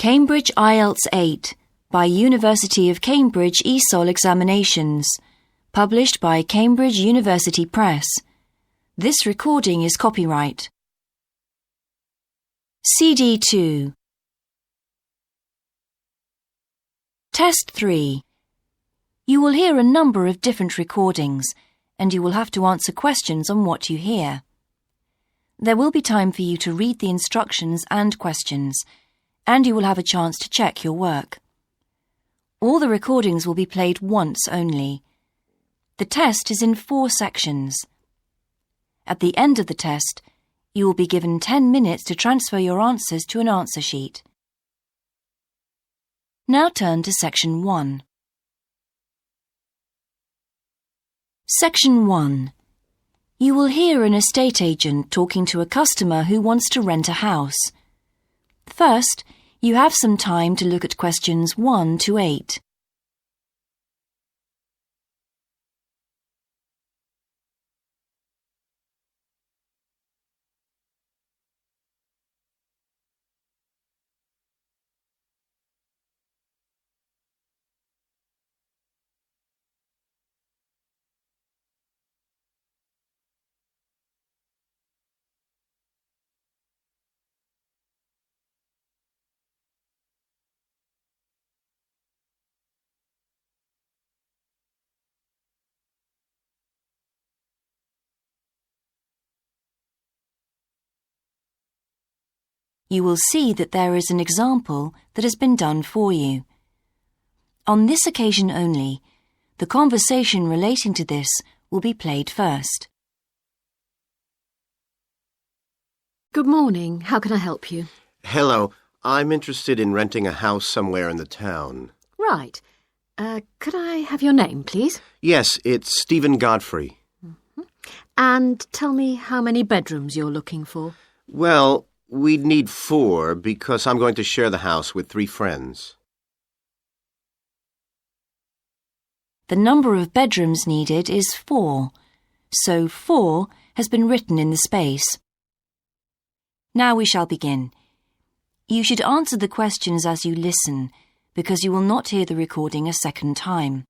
Cambridge IELTS 8 by University of Cambridge ESOL Examinations, published by Cambridge University Press. This recording is copyright. CD 2. Test 3. You will hear a number of different recordings, and you will have to answer questions on what you hear. There will be time for you to read the instructions and questions, and you will have a chance to check your work. All the recordings will be played once only. The test is in 4 sections. At the end of the test, you will be given 10 minutes to transfer your answers to an answer sheet. Now turn to Section 1. Section 1. You will hear an estate agent talking to a customer who wants to rent a house. First, you have some time to look at questions 1 to 8. You will see that there is an example that has been done for you. On this occasion only, the conversation relating to this will be played first. Good morning. How can I help you? Hello. I'm interested in renting a house somewhere in the town. Right. Could I have your name, please? Yes, it's Stephen Godfrey. And tell me how many bedrooms you're looking for. Well, we'd need 4 because I'm going to share the house with 3 friends. The number of bedrooms needed is 4, so 4 has been written in the space. Now we shall begin. You should answer the questions as you listen, because you will not hear the recording a second time.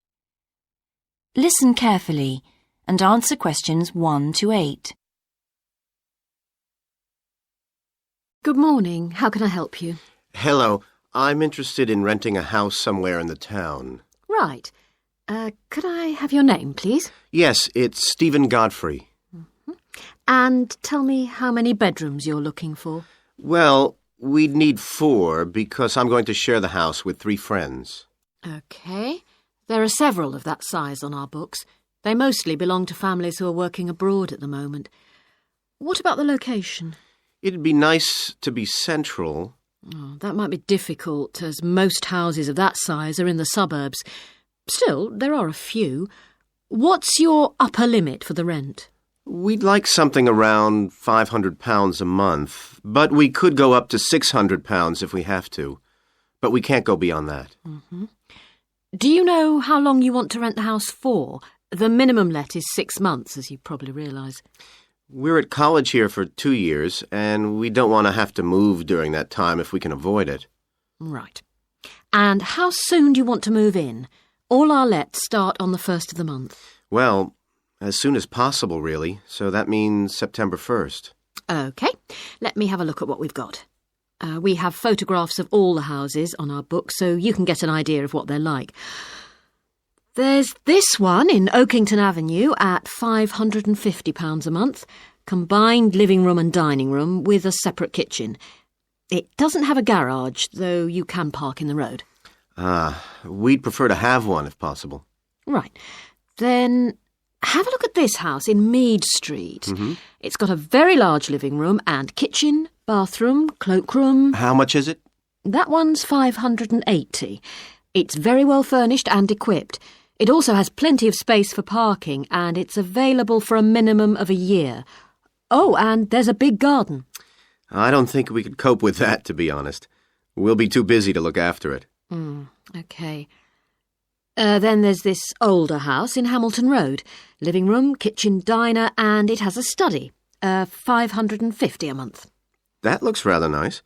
Listen carefully and answer questions 1 to 8. Good morning. How can I help you? Hello. I'm interested in renting a house somewhere in the town. Right. Could I have your name, please? Yes, it's Stephen Godfrey. And tell me how many bedrooms you're looking for. Well, we'd need 4 because I'm going to share the house with 3 friends. OK. There are several of that size on our books. They mostly belong to families who are working abroad at the moment. What about the location? It'd be nice to be central. Oh, that might be difficult, as most houses of that size are in the suburbs. Still, there are a few. What's your upper limit for the rent? We'd like something around £500 a month, but we could go up to £600 if we have to. But we can't go beyond that. Do you know how long you want to rent the house for? The minimum let is 6 months, as you probably realise. We're at college here for 2 years, and we don't want to have to move during that time if we can avoid it. Right. And how soon do you want to move in? All our lets start on the 1st of the month. Well, as soon as possible, really, so that means September 1st. OK. Let me have a look at what we've got. We have photographs of all the houses on our book, so you can get an idea of what they're like. There's this one in Oakington Avenue at £550 a month, combined living room and dining room with a separate kitchen. It doesn't have a garage, though you can park in the road. We'd prefer to have one if possible. Right. Then have a look at this house in Mead Street. It's got a very large living room and kitchen, bathroom, cloakroom. How much is it? That one's £580. It's very well furnished and equipped. It also has plenty of space for parking, and it's available for a minimum of a year. Oh, and there's a big garden. I don't think we could cope with that, to be honest. We'll be too busy to look after it. OK. Then there's this older house in Hamilton Road. Living room, kitchen, diner, and it has a study. £550 a month. That looks rather nice.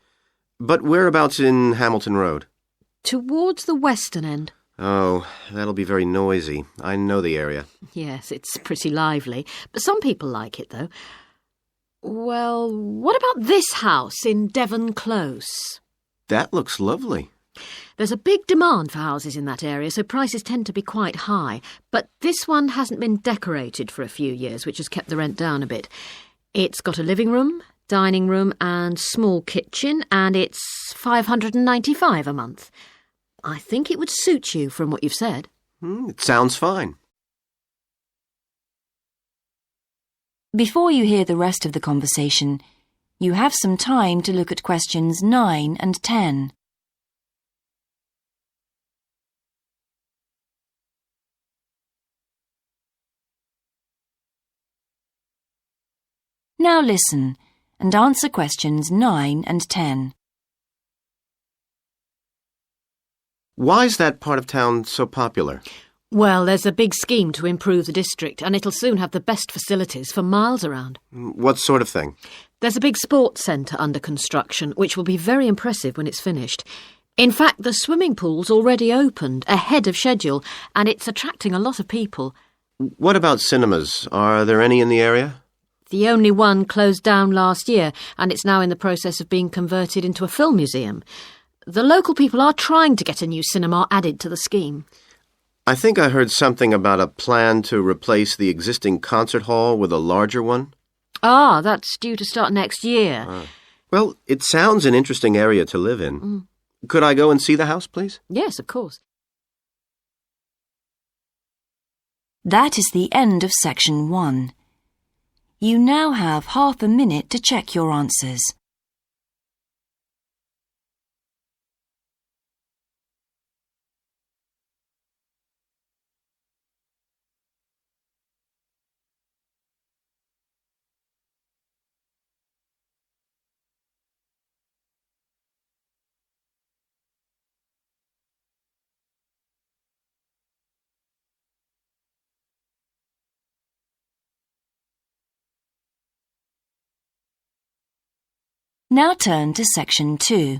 But whereabouts in Hamilton Road? Towards the western end. Oh, that'll be very noisy. I know the area. Yes, it's pretty lively, but some people like it, though. Well, what about this house in Devon Close? That looks lovely. There's a big demand for houses in that area, so prices tend to be quite high. But this one hasn't been decorated for a few years, which has kept the rent down a bit. It's got a living room, dining room and small kitchen, and it's $595 a month. I think it would suit you from what you've said. It sounds fine. Before you hear the rest of the conversation, you have some time to look at questions 9 and 10. Now listen and answer questions 9 and 10. Why's that part of town so popular? Well, there's a big scheme to improve the district, and it'll soon have the best facilities for miles around. What sort of thing? There's a big sports centre under construction, which will be very impressive when it's finished. In fact, the swimming pool's already opened, ahead of schedule, and it's attracting a lot of people. What about cinemas? Are there any in the area? The only one closed down last year, and it's now in the process of being converted into a film museum. The local people are trying to get a new cinema added to the scheme. I think I heard something about a plan to replace the existing concert hall with a larger one. Ah, that's due to start next year. Well, it sounds an interesting area to live in. Could I go and see the house, please? Yes, of course. That is the end of section 1. You now have half a minute to check your answers. Now turn to section 2.